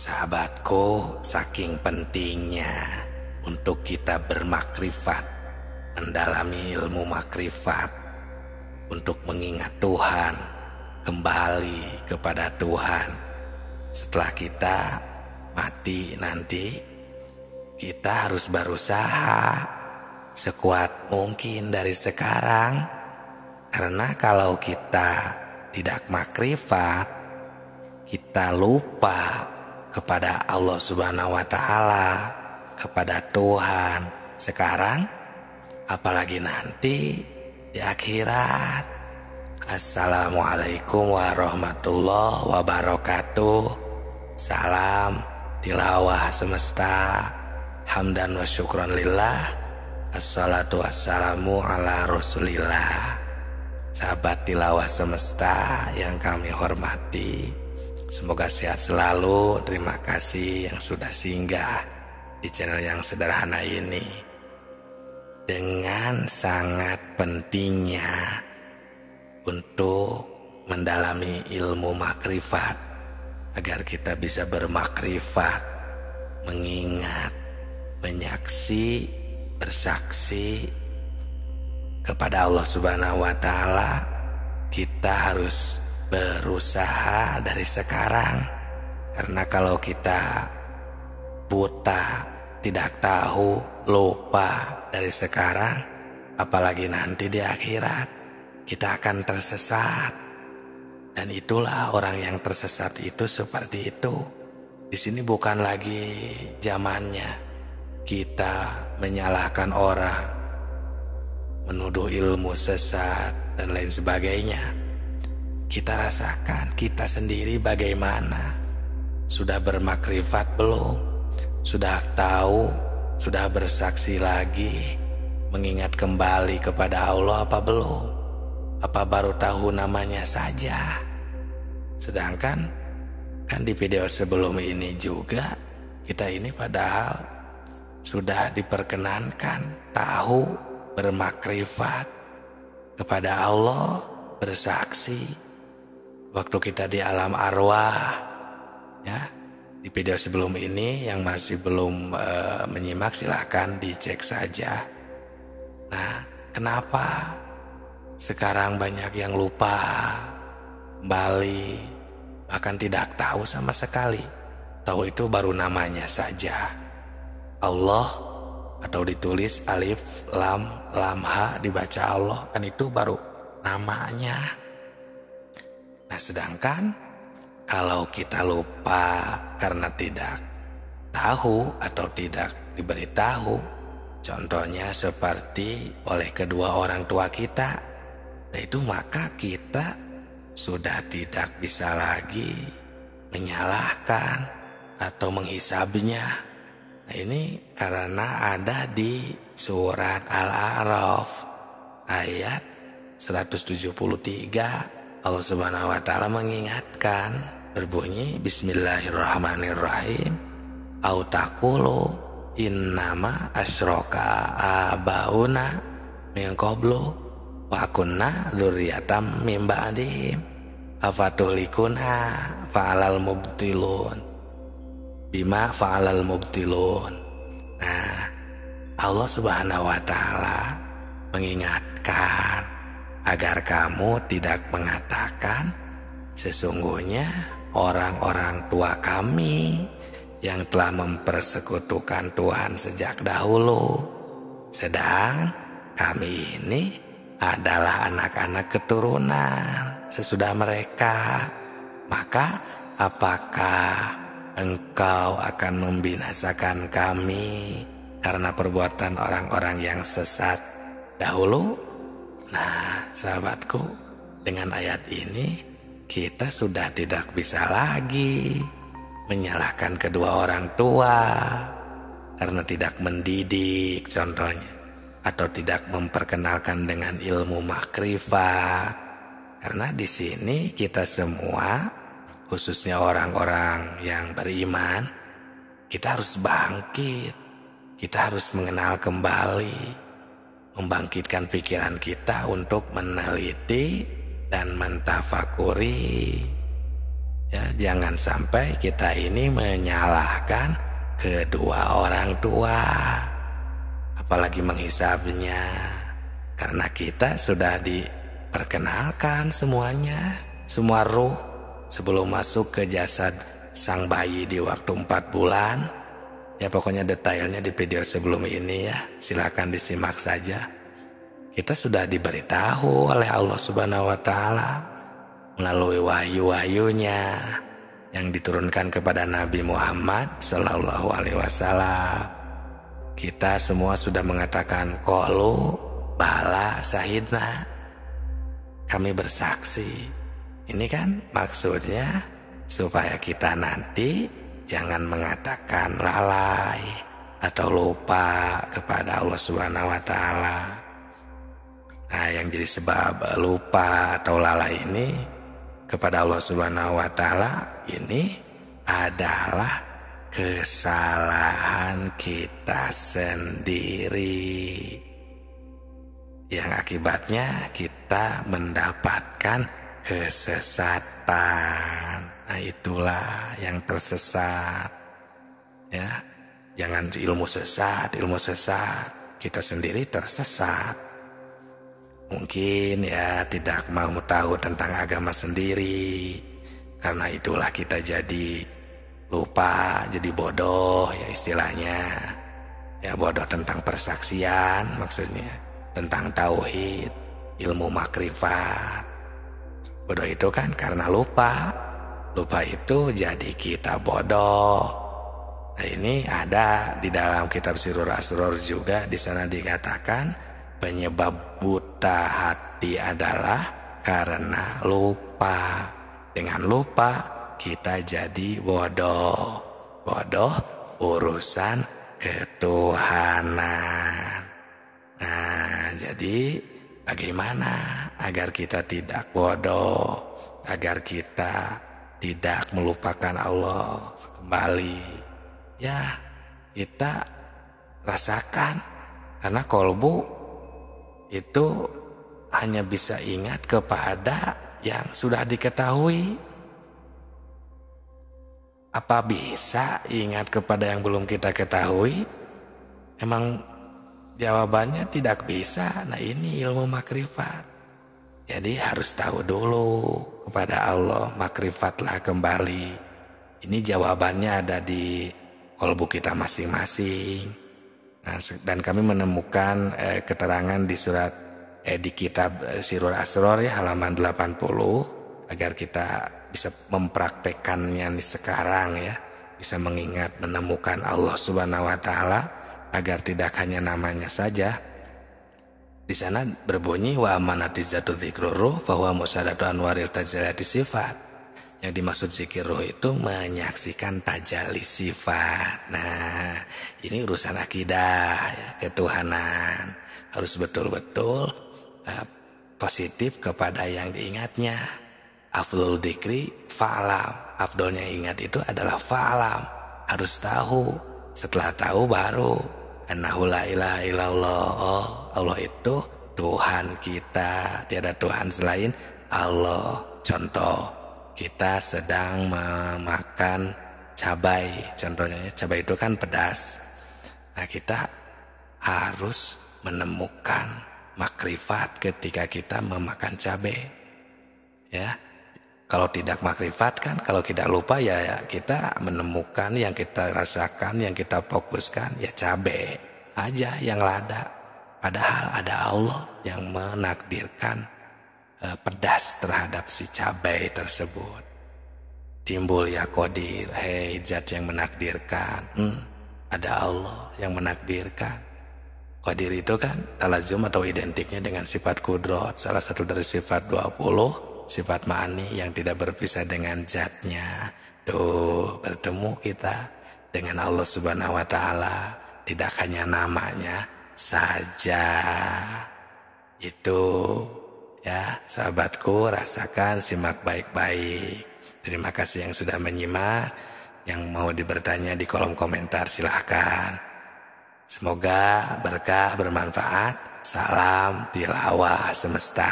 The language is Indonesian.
Sahabatku, saking pentingnya untuk kita bermakrifat, mendalami ilmu makrifat, untuk mengingat Tuhan, kembali kepada Tuhan. Setelah kita mati nanti, kita harus berusaha sekuat mungkin dari sekarang. Karena kalau kita tidak makrifat, kita lupa kepada Allah Subhanahu wa Ta'ala, kepada Tuhan sekarang, apalagi nanti di akhirat. Assalamualaikum warahmatullahi wabarakatuh. Salam tilawah semesta, hamdan wa syukran lillah, assalatu wassalamu ala rasulillah. Sahabat tilawah semesta yang kami hormati, semoga sehat selalu. Terima kasih yang sudah singgah di channel yang sederhana ini. Dengan sangat pentingnya untuk mendalami ilmu makrifat, agar kita bisa bermakrifat, mengingat, menyaksi, bersaksi kepada Allah Subhanahu wa Ta'ala, kita harus berusaha dari sekarang. Karena kalau kita buta, tidak tahu, lupa dari sekarang, apalagi nanti di akhirat, kita akan tersesat. Dan itulah orang yang tersesat itu seperti itu. Di sini bukan lagi zamannya kita menyalahkan orang, menuduh ilmu sesat dan lain sebagainya. Kita rasakan kita sendiri bagaimana. Sudah bermakrifat belum? Sudah tahu? Sudah bersaksi lagi? Mengingat kembali kepada Allah apa belum? Apa baru tahu namanya saja? Sedangkan kan di video sebelum ini juga, kita ini padahal sudah diperkenankan tahu, bermakrifat kepada Allah, bersaksi waktu kita di alam arwah, ya. Di video sebelum ini yang masih belum menyimak, silahkan dicek saja. Nah, kenapa sekarang banyak yang lupa kembali, bahkan tidak tahu sama sekali? Tahu itu baru namanya saja, Allah, atau ditulis alif lam ha dibaca Allah, kan itu baru namanya. Nah, sedangkan kalau kita lupa karena tidak tahu atau tidak diberitahu, contohnya seperti oleh kedua orang tua kita, nah itu maka kita sudah tidak bisa lagi menyalahkan atau menghisabnya. Nah, ini karena ada di surat Al-A'raf ayat 173, Allah Subhanahu wa Ta'ala mengingatkan, berbunyi Bismillahirrahmanirrahim, au taqulu innama asyraka abauna min qablu wa kunna dzurriyyatam min ba'dihim afatuhlikuna fa'alal mubtilun bima fa'alal mubtilun. Nah, Allah Subhanahu wa Ta'ala mengingatkan agar kamu tidak mengatakan sesungguhnya orang-orang tua kami yang telah mempersekutukan Tuhan sejak dahulu, sedang kami ini adalah anak-anak keturunan sesudah mereka. Maka apakah engkau akan membinasakan kami karena perbuatan orang-orang yang sesat dahulu? Nah, sahabatku, dengan ayat ini kita sudah tidak bisa lagi menyalahkan kedua orang tua karena tidak mendidik contohnya, atau tidak memperkenalkan dengan ilmu makrifat. Karena di sini kita semua, khususnya orang-orang yang beriman, kita harus bangkit. Kita harus mengenal kembali, membangkitkan pikiran kita untuk meneliti dan mentafakuri Ya, jangan sampai kita ini menyalahkan kedua orang tua, apalagi menghisapnya, karena kita sudah diperkenalkan semuanya, semua ruh sebelum masuk ke jasad sang bayi di waktu 4 bulan. Ya pokoknya detailnya di video sebelum ini ya, silakan disimak saja. Kita sudah diberitahu oleh Allah Subhanahu wa Ta'ala melalui wahyu-wahyunya yang diturunkan kepada Nabi Muhammad Sallallahu Alaihi Wasallam. Kita semua sudah mengatakan qalu bala syahidna, kami bersaksi. Ini kan maksudnya supaya kita nanti jangan mengatakan lalai atau lupa kepada Allah Subhanahu wa Ta'ala. Nah, yang jadi sebab lupa atau lalai ini kepada Allah Subhanahu wa Ta'ala ini adalah kesalahan kita sendiri, yang akibatnya kita mendapatkan kesesatan. Nah, itulah yang tersesat ya. Jangan ilmu sesat, kita sendiri tersesat. Mungkin ya tidak mau tahu tentang agama sendiri, karena itulah kita jadi lupa, jadi bodoh ya istilahnya. Ya bodoh tentang persaksian, maksudnya tentang tauhid, ilmu makrifat. Bodoh itu kan karena lupa. Lupa itu jadi kita bodoh. Nah, ini ada di dalam kitab Sirur Asror juga, di sana dikatakan penyebab buta hati adalah karena lupa. Dengan lupa kita jadi bodoh. Bodoh urusan ketuhanan. Nah, jadi bagaimana agar kita tidak bodoh, agar kita tidak melupakan Allah kembali? Ya, kita rasakan, karena kolbu itu hanya bisa ingat kepada yang sudah diketahui. Apa bisa ingat kepada yang belum kita ketahui? Emang jawabannya tidak bisa. Nah, ini ilmu makrifat. Jadi harus tahu dulu kepada Allah, makrifatlah kembali. Ini jawabannya ada di kolbu kita masing-masing. Nah, dan kami menemukan keterangan di di kitab Sirur Asror ya, halaman 80, agar kita bisa mempraktekannya nih sekarang ya, bisa mengingat, menemukan Allah Subhanahu wa Ta'ala, agar tidak hanya namanya saja. Di sana berbunyi wa amanatizatu dzikruru bahwa musadatu anwaril tajalati sifat. Yang dimaksud zikir ruh itu menyaksikan tajalli sifat. Nah, ini urusan akidah ya, ketuhanan. Harus betul-betul positif kepada yang diingatnya. Afdhul dzikri fa'lam. Afdolnya ingat itu adalah fa'lam. Harus tahu. Setelah tahu baru annahu la ilaha illallah. Oh, Allah itu Tuhan kita. Tiada Tuhan selain Allah. Contoh, kita sedang memakan cabai, contohnya cabai itu kan pedas. Nah, kita harus menemukan makrifat ketika kita memakan cabai ya. Kalau tidak makrifat kan, kalau kita lupa ya kita menemukan yang kita rasakan, yang kita fokuskan ya cabai aja yang lada. Padahal ada Allah yang menakdirkan pedas terhadap si cabai tersebut. Timbul ya qadir, hei zat yang menakdirkan. Ada Allah yang menakdirkan. Qadir itu kan talazum atau identiknya dengan sifat kudrat, salah satu dari sifat 20, sifat ma'ani yang tidak berpisah dengan zatnya. Tuh, bertemu kita dengan Allah Subhanahu wa Ta'ala, tidak hanya namanya saja. Itu ya, sahabatku, rasakan, simak baik-baik. Terima kasih yang sudah menyimak. Yang mau bertanya di kolom komentar silahkan. Semoga berkah, bermanfaat. Salam tilawah semesta.